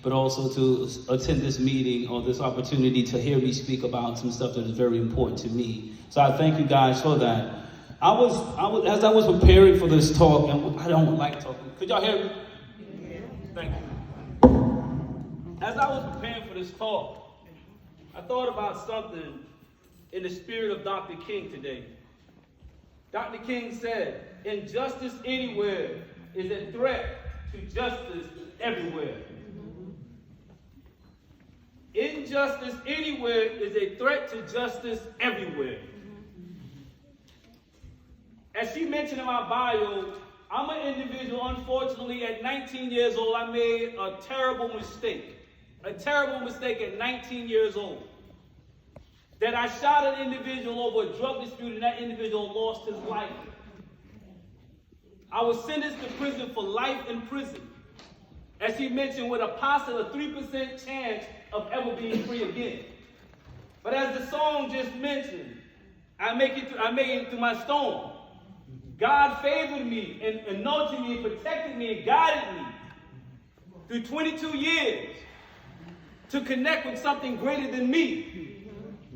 but also to attend this meeting or this opportunity to hear me speak about some stuff that is very important to me. So I thank you guys for that. As I was preparing for this talk, and I don't like talking. Could y'all hear me? Yeah. Thank you. As I was preparing for this talk, I thought about something in the spirit of Dr. King today. Dr. King said, "Injustice anywhere is a threat to justice everywhere." Injustice anywhere is a threat to justice everywhere. As she mentioned in my bio, I'm an individual, unfortunately, at 19 years old, I made a terrible mistake. A terrible mistake at 19 years old. That I shot an individual over a drug dispute and that individual lost his life. I was sentenced to prison for life in prison. As he mentioned, with a possible 3% chance of ever being free again. But as the song just mentioned, I made it through my storm. God favored me and nurtured me and protected me and guided me through 22 years to connect with something greater than me.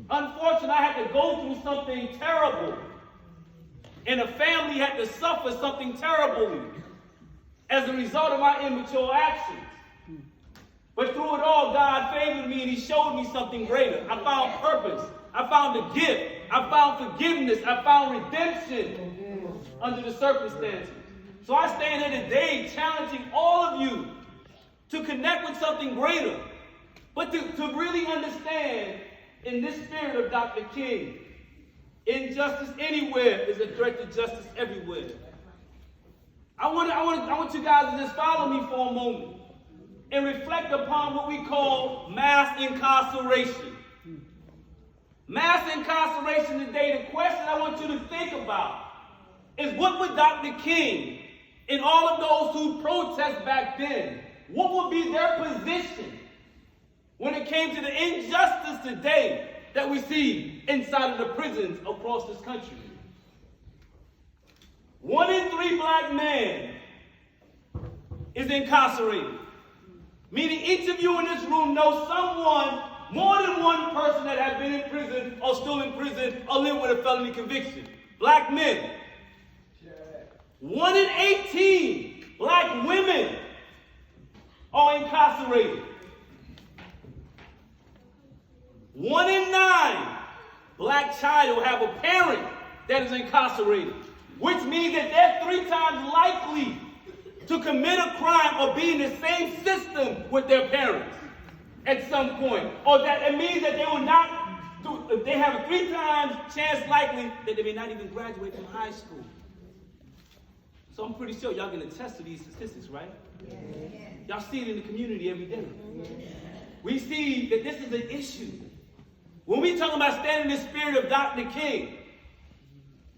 Unfortunately, I had to go through something terrible. And a family had to suffer something terrible as a result of my immature actions. But through it all, God favored me and He showed me something greater. I found purpose. I found a gift. I found forgiveness. I found redemption under the circumstances. So I stand here today challenging all of you to connect with something greater. But to really understand in this spirit of Dr. King, injustice anywhere is a threat to justice everywhere. I want you guys to just follow me for a moment and reflect upon what we call mass incarceration. Mass incarceration today, the question I want you to think about is, what would Dr. King and all of those who protest back then, what would be their position when it came to the injustice today that we see inside of the prisons across this country? 1 in 3 black men is incarcerated. Meaning each of you in this room knows someone, more than one person that has been in prison or still in prison or live with a felony conviction. Black men. 1 in 18 black women are incarcerated. 1 in 9 black child will have a parent that is incarcerated, which means that they're 3 times likely to commit a crime or be in the same system with their parents at some point. Or that it means that they will not they have a 3 times chance likely that they may not even graduate from high school. So I'm pretty sure y'all can attest to these statistics, right? Yeah. Y'all see it in the community every day. Yeah. We see that this is an issue. When we talk about standing in the spirit of Dr. King,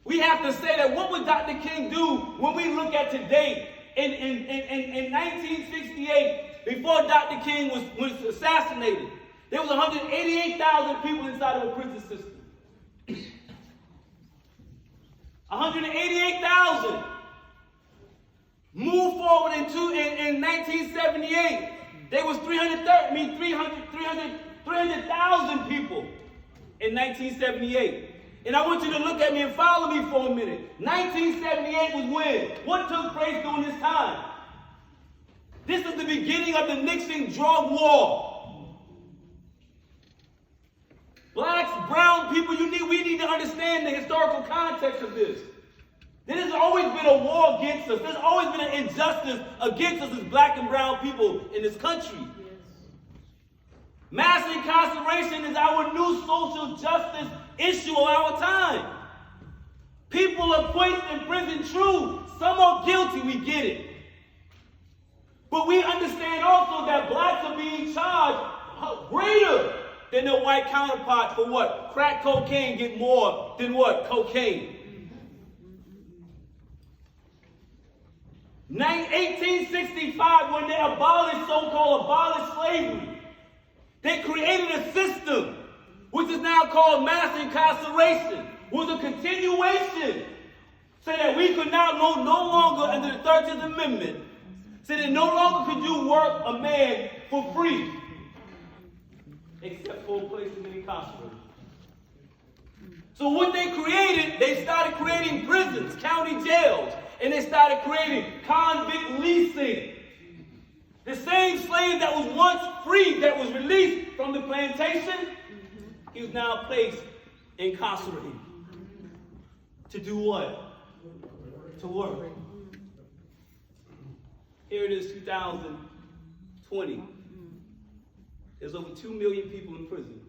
we have to say that what would Dr. King do when we look at today? In 1968, before Dr. King was assassinated, there was 188,000 people inside of a prison system. 188,000. Move forward in 1978, there was 300,000 people in 1978. And I want you to look at me and follow me for a minute. 1978 was when? What took place during this time? This is the beginning of the Nixon drug war. Blacks, brown people, we need to understand the historical context of this. There's always been a war against us. There's always been an injustice against us as black and brown people in this country. Mass incarceration is our new social justice issue of our time. People are placed in prison, true. Some are guilty, we get it. But we understand also that blacks are being charged greater than their white counterparts for what? Crack cocaine get more than what? Cocaine. 1865, when they abolished slavery, they created a system which is now called mass incarceration, was a continuation so that we could now no longer, under the 13th Amendment, said that no longer could you work a man for free, except for a place to be incarcerated. So what they created, they started creating prisons, county jails, and they started creating convict leasing. The same slave that was once free, that was released from the plantation, he was now placed incarcerated. To do what? To work. Here it is, 2020. There's over 2 million people in prison.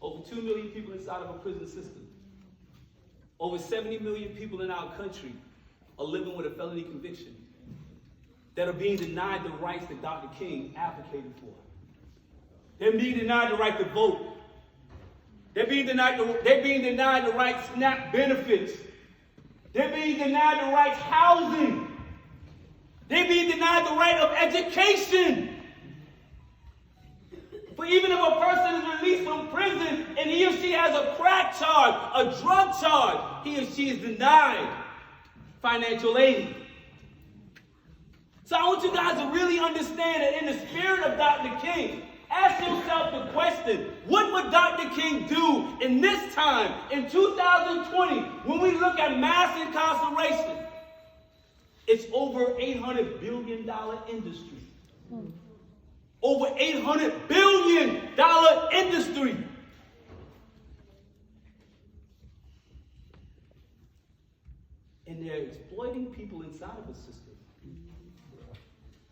Over 2 million people inside of a prison system. Over 70 million people in our country are living with a felony conviction, that are being denied the rights that Dr. King advocated for. They're being denied the right to vote. They're being denied the right SNAP benefits. They're being denied the right housing. They're being denied the right of education. For even if a person is released from prison and he or she has a crack charge, a drug charge, he or she is denied financial aid. So I want you guys to really understand that in the spirit of Dr. King, ask yourself the question, what would Dr. King do in this time, in 2020, when we look at mass incarceration? It's over $800 billion industry. Over $800 billion industry. And they're exploiting people inside of the system.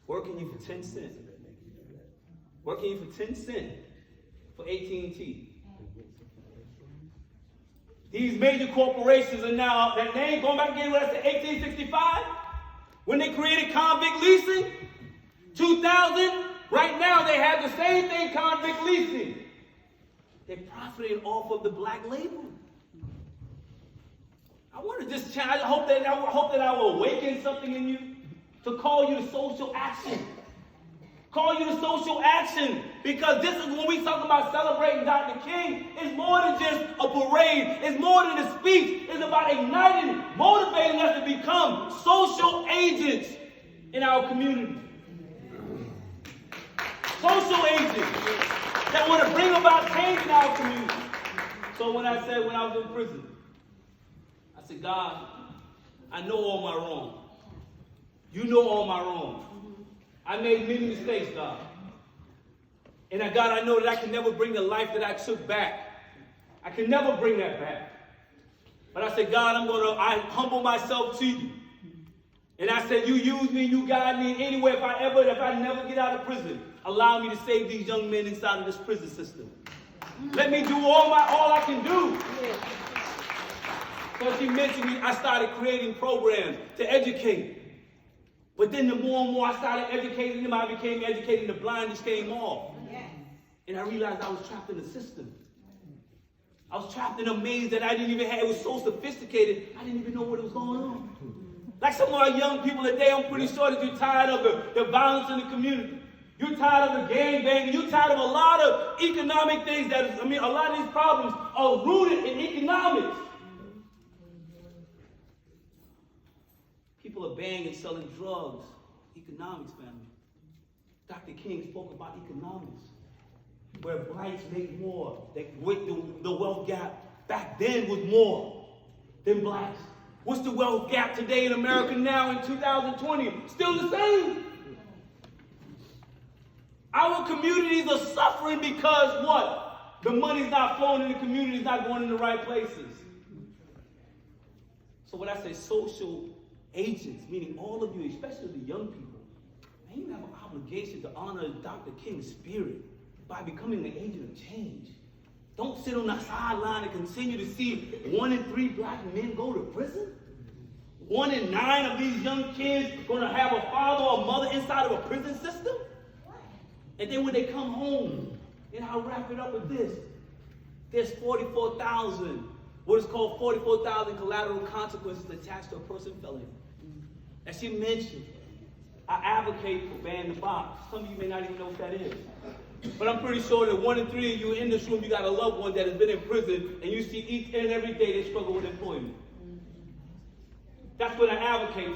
Working you for 10 cents. Working you for 10 cents for AT&T. These major corporations are now, that name going back again, that's to 1865, when they created convict leasing, 2000, right now they have the same thing, convict leasing. They're profiting off of the black label. I want to just, I hope that I will awaken something in you to call you to social action. Call you to social action, because this is when we talk about celebrating Dr. King. It's more than just a parade. It's more than a speech. It's about igniting, motivating us to become social agents in our community. Social agents that want to bring about change in our community. So when I was in prison, I said, God, I know all my wrong. You know all my wrong. I made many mistakes, God. And God, I know that I can never bring the life that I took back. I can never bring that back. But I said, God, I humble myself to you. And I said, you use me, you guide me anyway. If I never get out of prison, allow me to save these young men inside of this prison system. Let me do all I can do. So she mentioned me, I started creating programs to educate. But then the more and more I started educating them, I became educated, the blindness came off. Yes. And I realized I was trapped in the system. I was trapped in a maze that I didn't even have. It was so sophisticated, I didn't even know what was going on. Like some of our young people today, I'm pretty sure that you're tired of the violence in the community. You're tired of the gang banging. You're tired of a lot of economic things a lot of these problems are rooted in economics. People are banging, selling drugs. Economics, family. Dr. King spoke about economics, where blacks make more. The wealth gap back then was more than blacks. What's the wealth gap today in America now in 2020? Still the same. Our communities are suffering because what? The money's not flowing in the communities, not going in the right places. So when I say social agents, meaning all of you, especially the young people, man, you have an obligation to honor Dr. King's spirit by becoming an agent of change. Don't sit on the sideline and continue to see 1 in 3 black men go to prison. 1 in 9 of these young kids going to have a father or a mother inside of a prison system. And then when they come home, and I'll wrap it up with this, there's 44,000, what is called 44,000 collateral consequences attached to a person felony. As she mentioned, I advocate for banning the box. Some of you may not even know what that is. But I'm pretty sure that 1 in 3 of you in this room, you got a loved one that has been in prison, and you see each and every day they struggle with employment. That's what I advocate for.